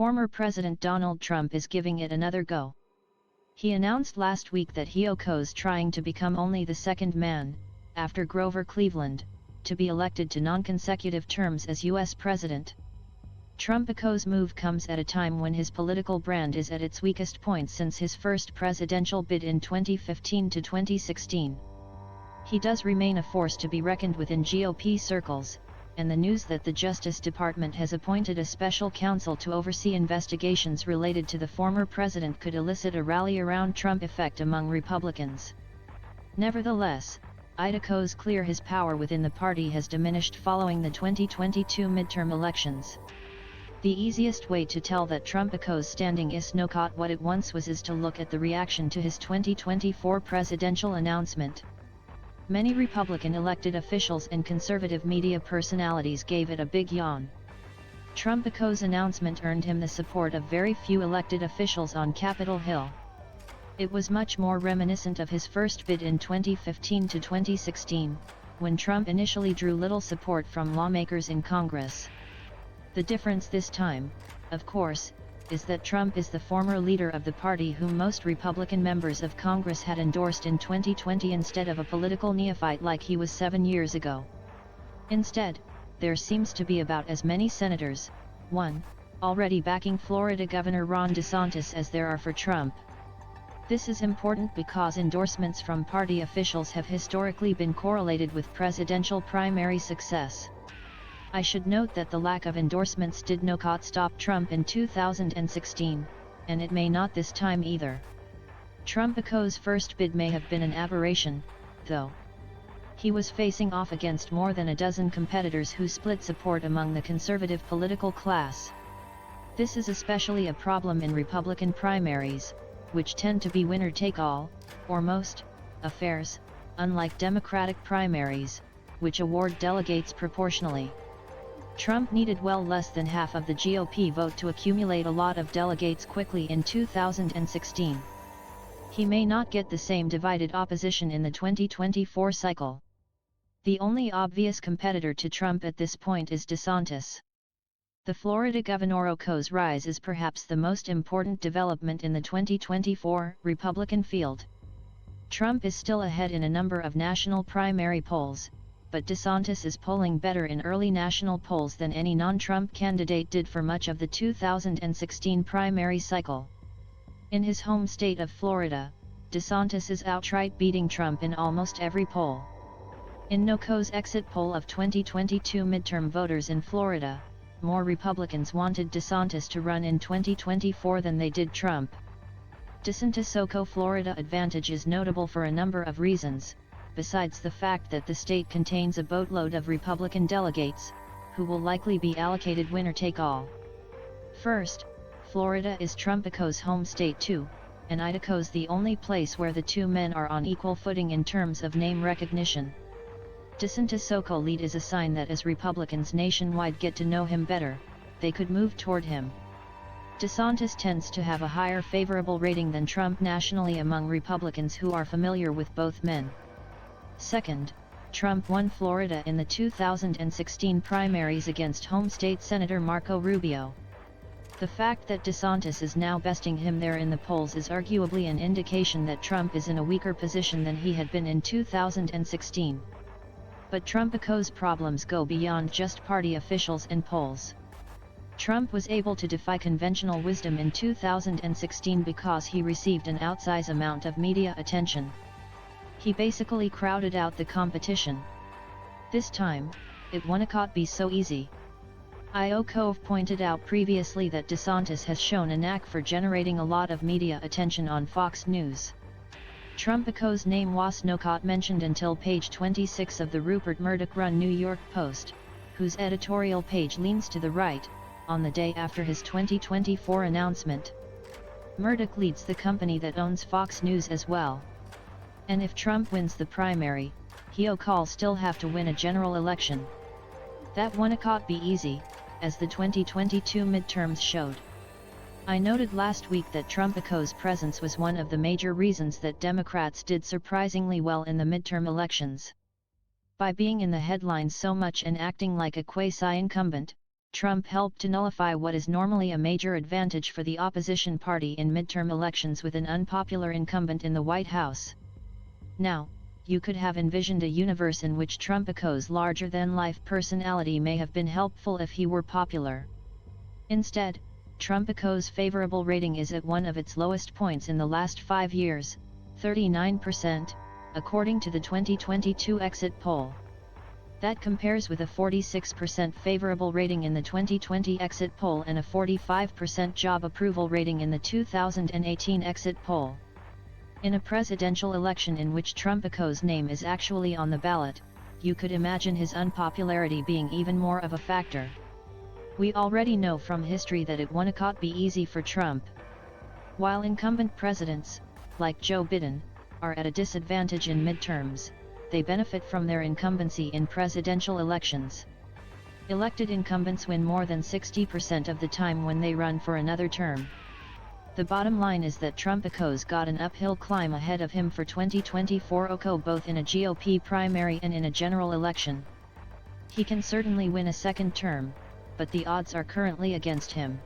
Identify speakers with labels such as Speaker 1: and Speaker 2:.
Speaker 1: Former President Donald Trump is giving it another go. He announced last week that he is trying to become only the second man, after Grover Cleveland, to be elected to non-consecutive terms as U.S. President. Trump's move comes at a time when his political brand is at its weakest point since his first presidential bid in 2015 to 2016. He does remain a force to be reckoned with in GOP circles, and the news that the Justice Department has appointed a special counsel to oversee investigations related to the former president could elicit a rally-around Trump effect among Republicans. Nevertheless, Idaho's clear his power within the party has diminished following the 2022 midterm elections. The easiest way to tell that Trump's standing is not what it once was is to look at the reaction to his 2024 presidential announcement. Many Republican elected officials and conservative media personalities gave it a big yawn. Trump's announcement earned him the support of very few elected officials on Capitol Hill. It was much more reminiscent of his first bid in 2015 to 2016, when Trump initially drew little support from lawmakers in Congress. The difference this time, of course, is that Trump is the former leader of the party whom most Republican members of Congress had endorsed in 2020 instead of a political neophyte like he was 7 years ago. Instead, there seems to be about as many senators, already backing Florida Governor Ron DeSantis as there are for Trump. This is important because endorsements from party officials have historically been correlated with presidential primary success. I should note that the lack of endorsements did not stop Trump in 2016, and it may not this time either. Trump's first bid may have been an aberration, though. He was facing off against more than a dozen competitors who split support among the conservative political class. This is especially a problem in Republican primaries, which tend to be winner-take-all, or most, affairs, unlike Democratic primaries, which award delegates proportionally. Trump needed well less than half of the GOP vote to accumulate a lot of delegates quickly in 2016. He may not get the same divided opposition in the 2024 cycle. The only obvious competitor to Trump at this point is DeSantis. The Florida governor's rise is perhaps the most important development in the 2024 Republican field. Trump is still ahead in a number of national primary polls, but DeSantis is polling better in early national polls than any non-Trump candidate did for much of the 2016 primary cycle. In his home state of Florida, DeSantis is outright beating Trump in almost every poll. In NOCO's exit poll of 2022 midterm voters in Florida, more Republicans wanted DeSantis to run in 2024 than they did Trump. DeSantis' Florida advantage is notable for a number of reasons, besides the fact that the state contains a boatload of Republican delegates, who will likely be allocated winner-take-all. First, Florida is Trump's home state too, and Idaho's the only place where the two men are on equal footing in terms of name recognition. DeSantis' lead is a sign that as Republicans nationwide get to know him better, they could move toward him. DeSantis tends to have a higher favorable rating than Trump nationally among Republicans who are familiar with both men. Second, Trump won Florida in the 2016 primaries against home state Senator Marco Rubio. The fact that DeSantis is now besting him there in the polls is arguably an indication that Trump is in a weaker position than he had been in 2016. But Trump's problems go beyond just party officials and polls. Trump was able to defy conventional wisdom in 2016 because he received an outsized amount of media attention. He basically crowded out the competition. This time, it won't be so easy. Idaho pointed out previously that DeSantis has shown a knack for generating a lot of media attention on Fox News. Trump's name was not mentioned until page 26 of the Rupert Murdoch-run New York Post, whose editorial page leans to the right, on the day after his 2024 announcement. Murdoch leads the company that owns Fox News as well. And if Trump wins the primary, he'll still have to win a general election. That won't be easy, as the 2022 midterms showed. I noted last week that Trump's presence was one of the major reasons that Democrats did surprisingly well in the midterm elections. By being in the headlines so much and acting like a quasi-incumbent, Trump helped to nullify what is normally a major advantage for the opposition party in midterm elections with an unpopular incumbent in the White House. Now, you could have envisioned a universe in which Trumpico's larger-than-life personality may have been helpful if he were popular. Instead, Trumpico's favorable rating is at one of its lowest points in the last 5 years, 39%, according to the 2022 exit poll. That compares with a 46% favorable rating in the 2020 exit poll and a 45% job approval rating in the 2018 exit poll. In a presidential election in which Trumpico's name is actually on the ballot, you could imagine his unpopularity being even more of a factor. We already know from history that it won't be easy for Trump. While incumbent presidents, like Joe Biden, are at a disadvantage in midterms, they benefit from their incumbency in presidential elections. Elected incumbents win more than 60% of the time when they run for another term. The bottom line is that Trumpico's got an uphill climb ahead of him for 2024 both in a GOP primary and in a general election. He can certainly win a second term, but the odds are currently against him.